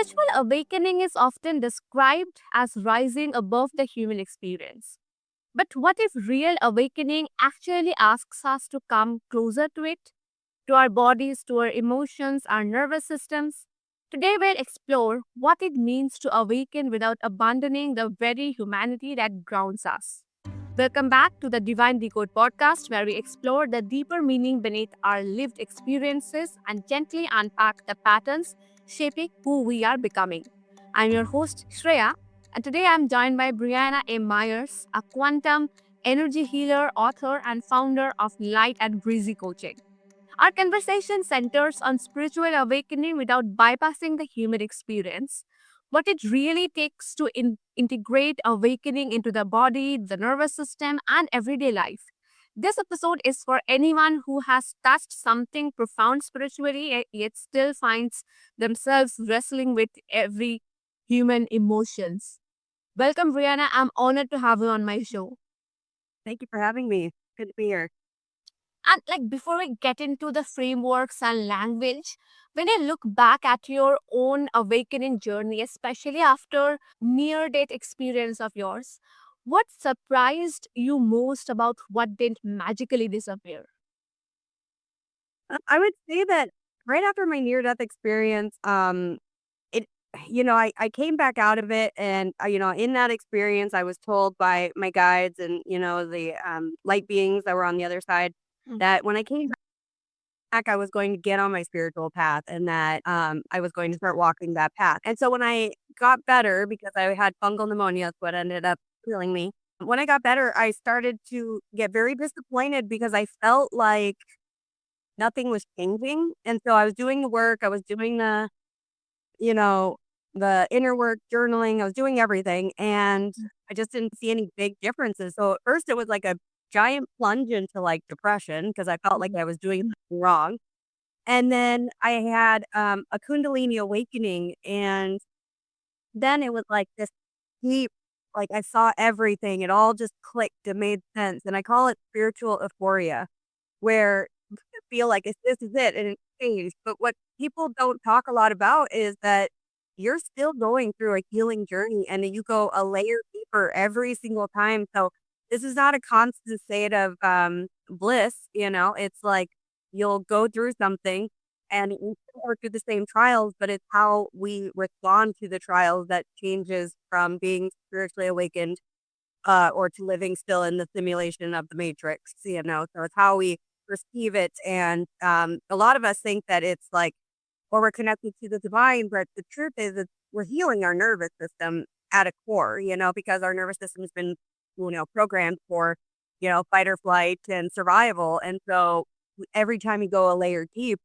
Spiritual awakening is often described as rising above the human experience. But what if real awakening actually asks us to come closer to it, to our bodies, to our emotions, our nervous systems? Today, we'll explore what it means to awaken without abandoning the very humanity that grounds us. Welcome back to the Divine Decode podcast, where we explore the deeper meaning beneath our lived experiences and gently unpack the patterns shaping who we are becoming. I'm your host, Shreya, and today I'm joined by Brheanna M, a quantum energy healer, author, and founder of Light and Breezy Coaching. Our conversation centers on spiritual awakening without bypassing the human experience, what it really takes to integrate awakening into the body, the nervous system, and everyday life. This episode is for anyone who has touched something profound spiritually yet still finds themselves wrestling with every human emotions. Welcome, Brianna. I'm honored to have you on my show. Thank you for having me. Good to be here. And before we get into the frameworks and language, when I look back at your own awakening journey, especially after near death experience of yours, what surprised you most about what didn't magically disappear? I would say that right after my near death experience, it, I came back out of it. And, in that experience, I was told by my guides and, the light beings that were on the other side Mm. that when I came back, I was going to get on my spiritual path and that I was going to start walking that path. And so when I got better, because I had fungal pneumonia, that's what ended up killing me. When I got better, I started to get very disappointed because I felt like nothing was changing, and so I was doing the work, I was doing you know, the inner work, journaling, I was doing everything, and I just didn't see any big differences. So at first it was like a giant plunge into, like, depression because I felt like I was doing something wrong, and then I had, a kundalini awakening, and then it was like this deep, like, I saw everything, it all just clicked, it made sense, and I call it spiritual euphoria, where feel like this is it and it's changed. But what people don't talk a lot about is that you're still going through a healing journey and that you go a layer deeper every single time. So this is not a constant state of bliss, it's like you'll go through something and you still work through the same trials, but it's how we respond to the trials that changes from being spiritually awakened or to living still in the simulation of the matrix, so it's how we perceive it. And a lot of us think that it's like, or we're connected to the divine, but the truth is that we're healing our nervous system at a core, because our nervous system has been, programmed for, fight or flight and survival. And so every time you go a layer deep,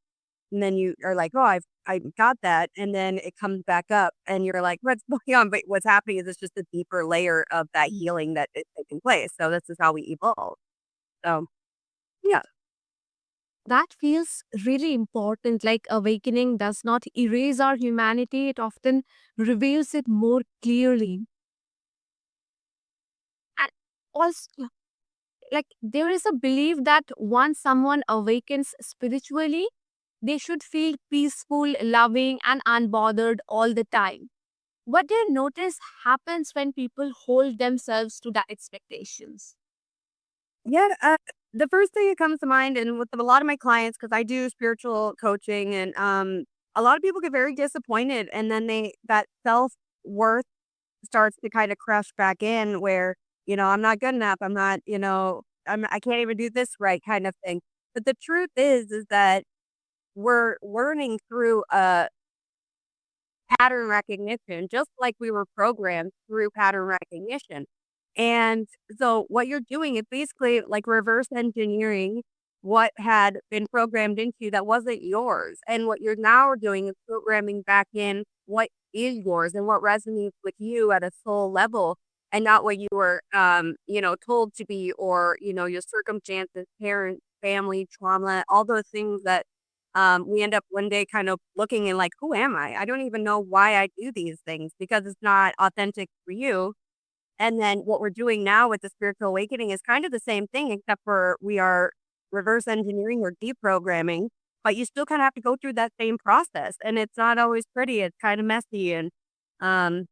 and then you are like, "Oh, I got that," and then it comes back up, and you're like, "What's going on?" But what's happening is it's just a deeper layer of that healing that is taking place. So this is how we evolve. So yeah, That feels really important. Like awakening does not erase our humanity, it often reveals it more clearly. And also, there is a belief that once someone awakens spiritually, they should feel peaceful, loving, and unbothered all the time. What do you notice happens when people hold themselves to that expectations? yeah. The first thing that comes to mind, and with a lot of my clients, because I do spiritual coaching, and a lot of people get very disappointed, and then that self worth starts to kind of crush back in, where I'm not good enough. I'm not, I can't even do this right, kind of thing. But the truth is that we're learning through a pattern recognition, just like we were programmed through pattern recognition. And so what you're doing is basically like reverse engineering what had been programmed into you that wasn't yours. And what you're now doing is programming back in what is yours and what resonates with you at a soul level and not what you were told to be, or, your circumstances, parents, family, trauma, all those things that we end up one day kind of looking and like, who am I? I don't even know why I do these things because it's not authentic for you. And then what we're doing now with the spiritual awakening is kind of the same thing, except for we are reverse engineering or deprogramming but you still kind of have to go through that same process. And it's not always pretty. It's kind of messy. And, um,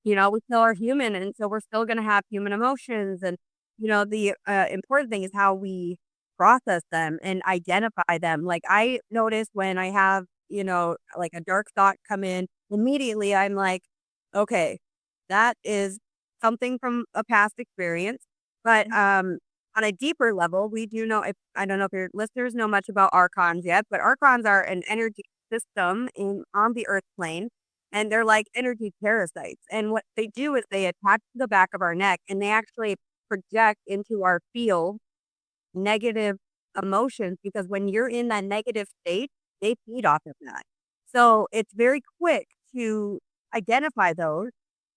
we still are human. And so we're still going to have human emotions. And, the important thing is how we process them and identify them. Like I notice when I have, like a dark thought come in, immediately I'm like, okay, that is something from a past experience. But on a deeper level, we do know, if I don't know if your listeners know much about archons yet, but archons are an energy system on the earth plane, and they're like energy parasites. And what they do is they attach to the back of our neck, and they actually project into our field negative emotions, because when you're in that negative state, they feed off of that. So it's very quick to identify those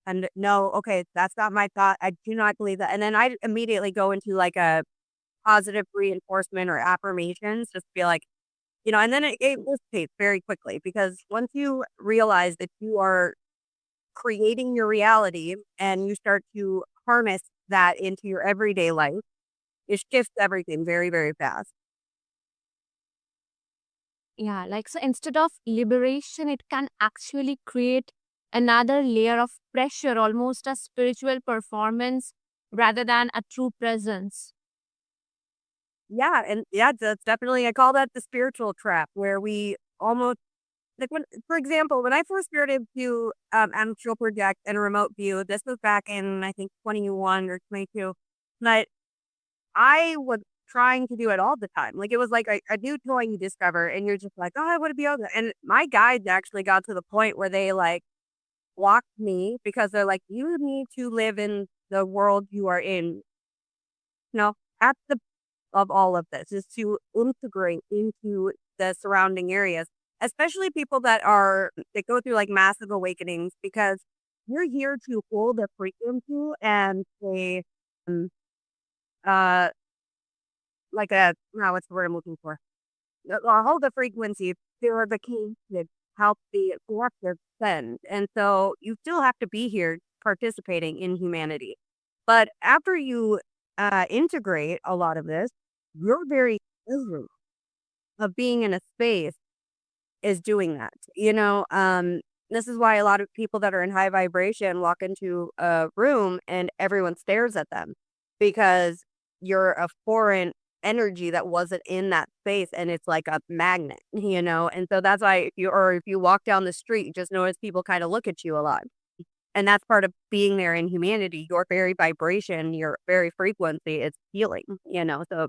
and know, okay, that's not my thought. I do not believe that. And then I immediately go into like a positive reinforcement or affirmations, just be like, and then it dissipates very quickly, because once you realize that you are creating your reality and you start to harness that into your everyday life, it shifts everything very, very fast. Yeah, like so instead of liberation, it can actually create another layer of pressure, almost a spiritual performance rather than a true presence. Yeah, and yeah, that's definitely, I call that the spiritual trap, where we almost like when, for example, when I first started to astral project in a remote view, this was back in I think 21 or 22, but I was trying to do it all the time. Like it was like a new toy you discover, and you're just like, oh, I want to be able to. And my guides actually got to the point where they like blocked me, because they're like, you need to live in the world you are in. At the of all of this is to integrate into the surrounding areas, especially people that go through like massive awakenings, because you're here to hold a frequency and um, uh, like a, no, what's the word I'm looking for? Hold the frequency for the key to help the collective send. And so you still have to be here participating in humanity. But after you integrate a lot of this, your very essence of being in a space is doing that. This is why a lot of people that are in high vibration walk into a room and everyone stares at them, because you're a foreign energy that wasn't in that space, and it's like a magnet. And so that's why if you walk down the street, you just notice people kind of look at you a lot. And that's part of being there in humanity. Your very vibration, your very frequency is healing. So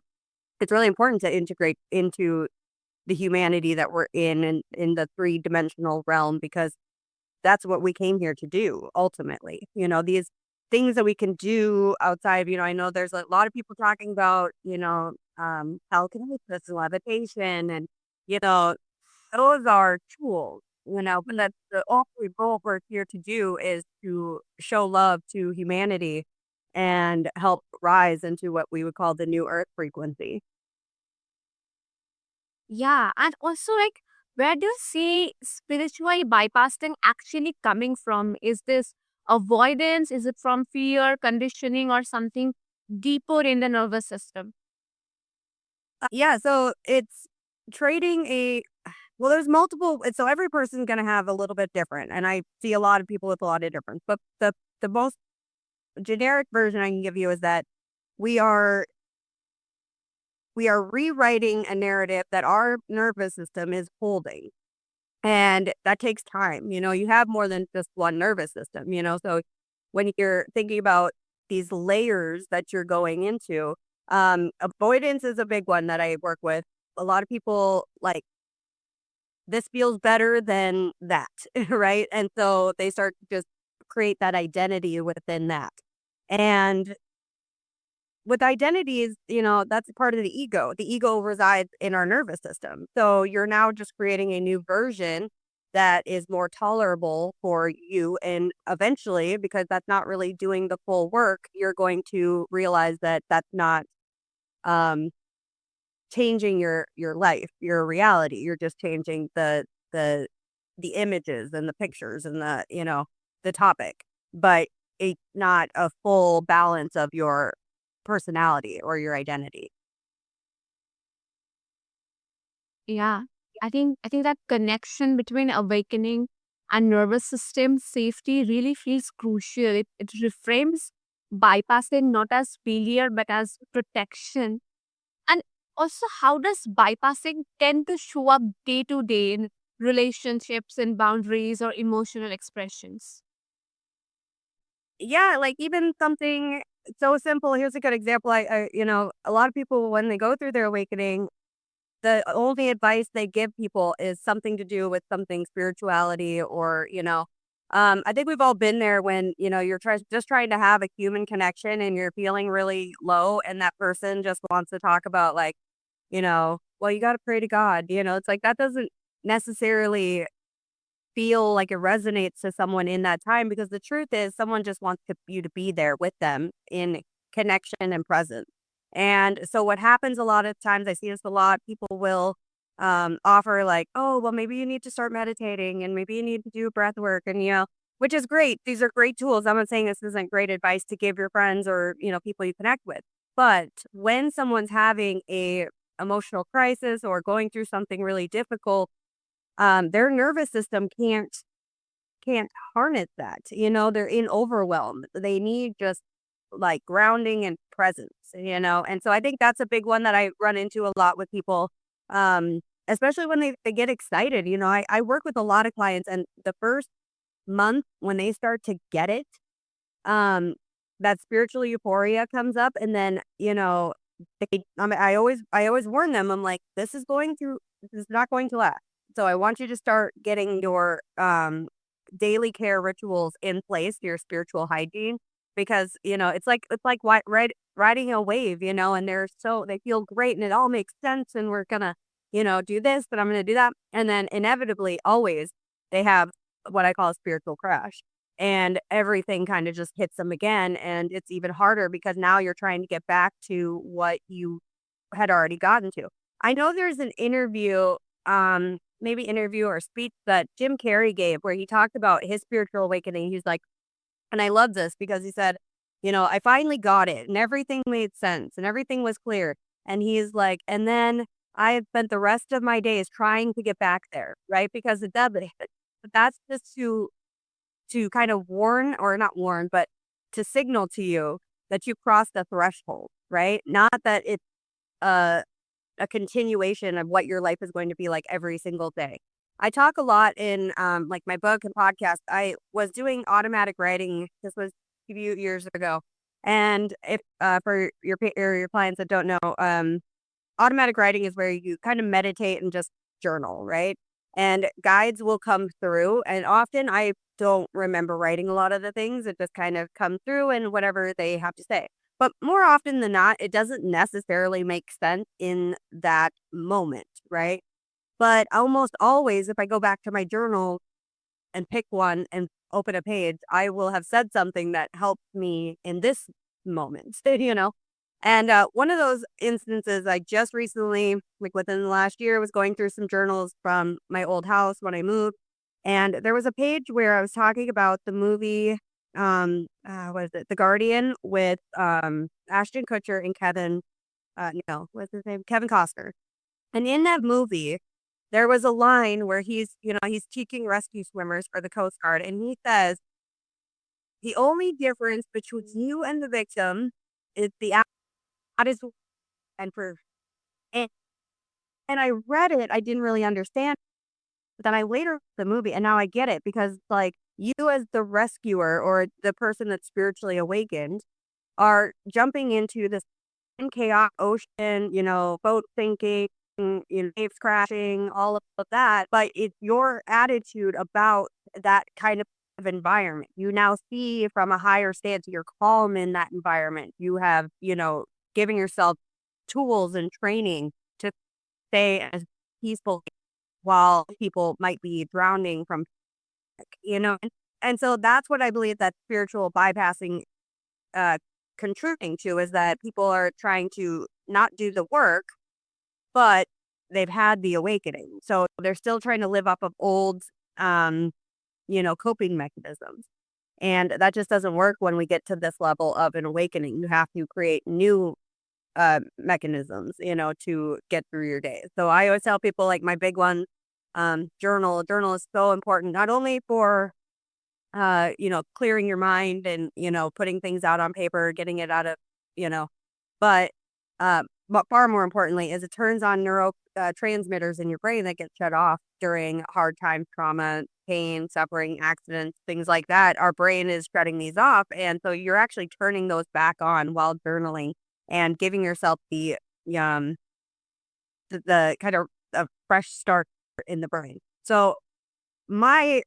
it's really important to integrate into the humanity that we're in, and in the three-dimensional realm, because that's what we came here to do ultimately. These things that we can do outside, I know there's a lot of people talking about, telekinesis and levitation, and, you know, those are tools, but that's the ultimate goal we're here to do, is to show love to humanity and help rise into what we would call the new earth frequency. Yeah, and also like where do you see spiritual bypassing actually coming from? Is this avoidance? Is it from fear, conditioning, or something deeper in the nervous system? Yeah, so it's trading a well, there's multiple, and so every person's gonna have a little bit different, and I see a lot of people with a lot of difference, but the most generic version I can give you is that we are we are rewriting a narrative that our nervous system is holding. And that takes time. You have more than just one nervous system. So when you're thinking about these layers that you're going into, avoidance is a big one that I work with. A lot of people like, this feels better than that, right? And so they start to just create that identity within that. And with identities, that's a part of the ego. The ego resides in our nervous system. So you're now just creating a new version that is more tolerable for you. And eventually, because that's not really doing the full work, you're going to realize that that's not um, changing your life, your reality. You're just changing the the images and the pictures and the topic, but it's not a full balance of your personality or your identity. Yeah. I think that connection between awakening and nervous system safety really feels crucial. It reframes bypassing not as failure but as protection. And also, how does bypassing tend to show up day to day in relationships and boundaries or emotional expressions? Yeah, like even something so simple. Here's a good example. A lot of people when they go through their awakening, the only advice they give people is something to do with something spirituality or, I think we've all been there when, you're just trying to have a human connection and you're feeling really low and that person just wants to talk about like, well, you got to pray to God. It's like that doesn't necessarily feel like it resonates to someone in that time because the truth is someone just wants you to be there with them in connection and presence. And so what happens a lot of times, I see this a lot, people will offer like, oh, well, maybe you need to start meditating and maybe you need to do breath work and, which is great. These are great tools. I'm not saying this isn't great advice to give your friends or, people you connect with. But when someone's having a emotional crisis or going through something really difficult, their nervous system can't harness that. They're in overwhelm. They need just like grounding and presence. And so I think that's a big one that I run into a lot with people. Especially when they get excited. I work with a lot of clients and the first month when they start to get it, um, that spiritual euphoria comes up and then, I always warn them. I'm like, this is not going to last. So I want you to start getting your daily care rituals in place, your spiritual hygiene, because it's like riding a wave, and they feel great and it all makes sense and we're gonna, do this, but I'm gonna do that. And then inevitably always they have what I call a spiritual crash and everything kind of just hits them again. And it's even harder because now you're trying to get back to what you had already gotten to. I know there's an interview, maybe interview or speech that Jim Carrey gave where he talked about his spiritual awakening. He's like, and I love this because he said, I finally got it and everything made sense and everything was clear. And he's like, and then I have spent the rest of my days trying to get back there, right? Because it does, but that's just to kind of warn or not warn, but to signal to you that you crossed a threshold, right? Not that it's a, a continuation of what your life is going to be like every single day. I talk a lot in like my book and podcast. I was doing automatic writing. This was a few years ago. And if for your clients that don't know, automatic writing is where you kind of meditate and just journal, right? And guides will come through. And often I don't remember writing a lot of the things. It just kind of comes through and whatever they have to say. But more often than not, it doesn't necessarily make sense in that moment, right? But almost always, if I go back to my journal and pick one and open a page, I will have said something that helped me in this moment, And one of those instances I just recently, like within the last year, was going through some journals from my old house when I moved. And there was a page where I was talking about the movie, what is it? The Guardian with Ashton Kutcher and no, what's his name? Kevin Costner. And in that movie, there was a line where he's teaching rescue swimmers for the Coast Guard, and he says, "The only difference between you and the victim is the act is and for." And, and I read it, I didn't really understand, but then I later the movie, and now I get it because like you as the rescuer or the person that's spiritually awakened are jumping into this chaos ocean, boat sinking, waves crashing, all of that. But it's your attitude about that kind of environment. You now see from a higher stance, you're calm in that environment. You have, giving yourself tools and training to stay as peaceful while people might be drowning from, and so that's what I believe that spiritual bypassing uh, contributing to is that people are trying to not do the work, but they've had the awakening. So they're still trying to live off of old, um, coping mechanisms. And that just doesn't work when we get to this level of an awakening. You have to create new mechanisms, to get through your day. So I always tell people, like, my big one, journal. Journal is so important, not only for clearing your mind and, putting things out on paper, getting it out of, you know, but far more importantly is it turns on neuro transmitters in your brain that get shut off during hard times, trauma, pain, suffering, accidents, things like that. Our brain is shutting these off. And so you're actually turning those back on while journaling and giving yourself um, the kind of a fresh start in the brain. So my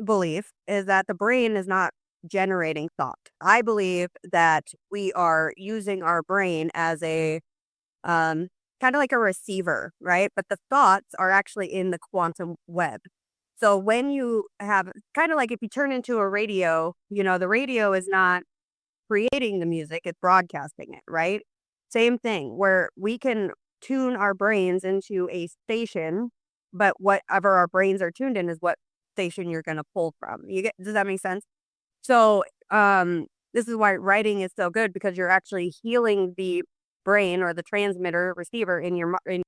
belief is that the brain is not generating thought. I believe that we are using our brain as a um, kind of like a receiver, right? But the thoughts are actually in the quantum web. So when you have kind of like if you turn into a radio, the radio is not creating the music, it's broadcasting it, right? Same thing where we can tune our brains into a station, but whatever our brains are tuned in is what station you're going to pull from. Does that make sense? So, this is why writing is so good because you're actually healing the brain or the transmitter receiver in your brain,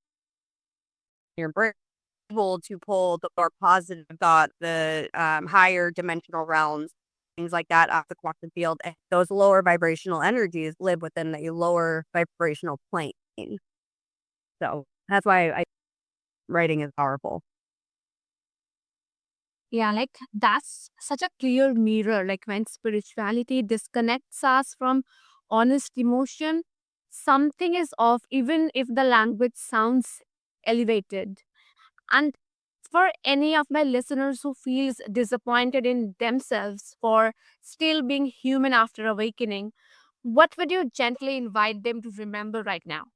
able to pull the more positive thought, the higher dimensional realms, things like that off the quantum field. And those lower vibrational energies live within a lower vibrational plane. So that's why writing is powerful. Yeah, like that's such a clear mirror. Like when spirituality disconnects us from honest emotion, something is off, even if the language sounds elevated. And for any of my listeners who feels disappointed in themselves for still being human after awakening, what would you gently invite them to remember right now?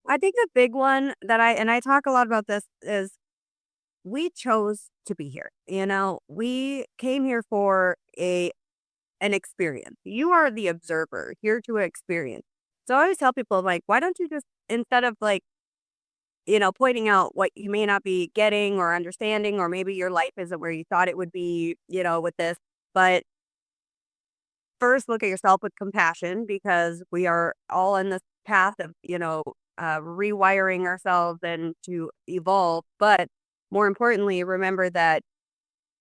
I think the big one that I talk a lot about this is we chose to be here. We came here for an experience. You are the observer here to experience. So I always tell people, like, why don't you just, instead of like, pointing out what you may not be getting or understanding, or maybe your life isn't where you thought it would be, with this, but first look at yourself with compassion because we are all in this path of, rewiring ourselves and to evolve. But more importantly, remember that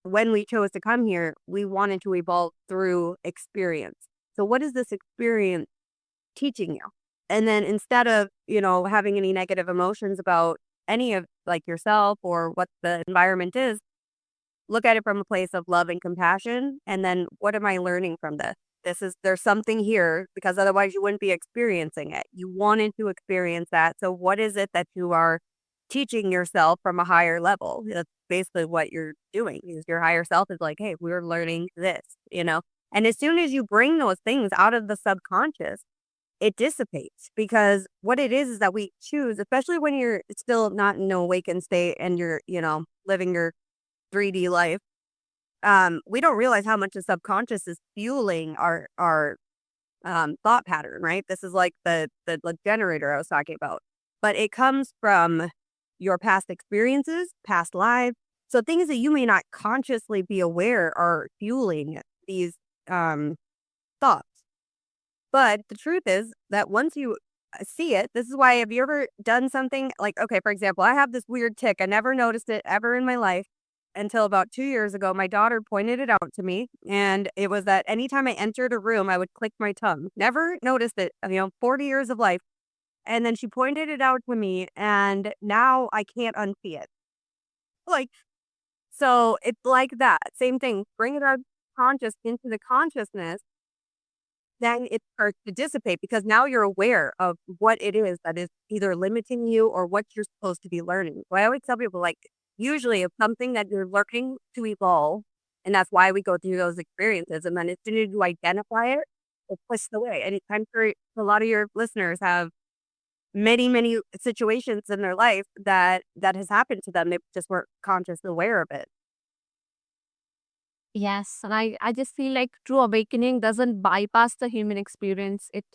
when we chose to come here, we wanted to evolve through experience. So what is this experience teaching you? And then instead of, having any negative emotions about any of like yourself or what the environment is, look at it from a place of love and compassion. And then what am I learning from this? There's something here because otherwise you wouldn't be experiencing it. You wanted to experience that. So what is it that you are teaching yourself from a higher level? That's basically what you're doing is your higher self is like, hey, we're learning this. And as soon as you bring those things out of the subconscious, it dissipates because what it is that we choose, especially when you're still not in an awakened state and you're, living your 3D life. We don't realize how much the subconscious is fueling our thought pattern, right? This is like the like generator I was talking about, but it comes from your past experiences, past lives. So things that you may not consciously be aware are fueling these um, thoughts. But the truth is that once you see it, this is why have you ever done something like, okay, for example, I have this weird tick. I never noticed it ever in my life until about 2 years ago. My daughter pointed it out to me. And it was that anytime I entered a room, I would click my tongue. Never noticed it, 40 years of life. And then she pointed it out to me. And now I can't unsee it. Like, so it's like that. Same thing. Bring it out conscious into the consciousness, then it starts to dissipate because now you're aware of what it is that is either limiting you or what you're supposed to be learning. So I always tell people, like, usually it's something that you're learning to evolve, and that's why we go through those experiences. And then as soon as you identify it, it's pushed away. And I'm sure a lot of your listeners have many, many situations in their life that has happened to them. They just weren't consciously aware of it. Yes, and I just feel like true awakening doesn't bypass the human experience. It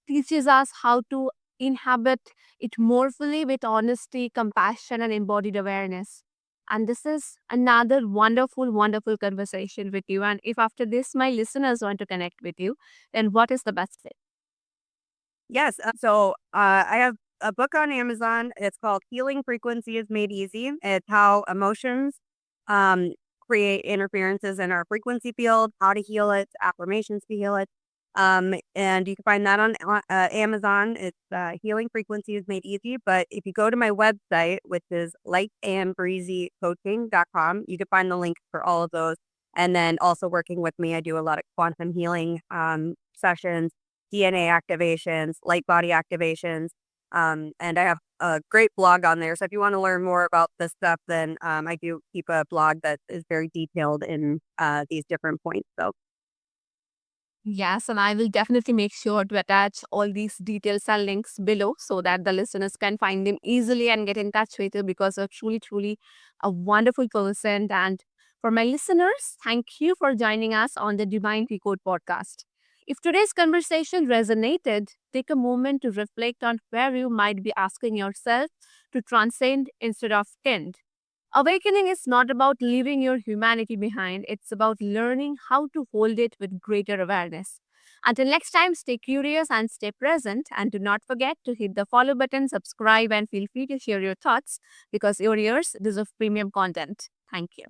teaches us how to inhabit it more fully with honesty, compassion, and embodied awareness. And this is another wonderful, wonderful conversation with you. And if after this my listeners want to connect with you, then what is the best fit? Yes. I have a book on Amazon. It's called Healing Frequencies Made Easy. It's how emotions um, create interferences in our frequency field, how to heal it, affirmations to heal it. And you can find that on Amazon. It's Healing Frequencies Made Easy. But if you go to my website, which is Light and Breezy Coaching.com, you can find the link for all of those. And then also working with me, I do a lot of quantum healing sessions, DNA activations, light body activations. And I have a great blog on there. So if you want to learn more about this stuff, then I do keep a blog that is very detailed in these different points. So Yes, and I will definitely make sure to attach all these details and links below so that the listeners can find them easily and get in touch with you because you're truly, truly a wonderful person. And for my listeners, thank you for joining us on the Divine Decode podcast. If today's conversation resonated, take a moment to reflect on where you might be asking yourself to transcend instead of tend. Awakening is not about leaving your humanity behind, it's about learning how to hold it with greater awareness. Until next time, stay curious and stay present. And do not forget to hit the follow button, subscribe, and feel free to share your thoughts because your ears deserve premium content. Thank you.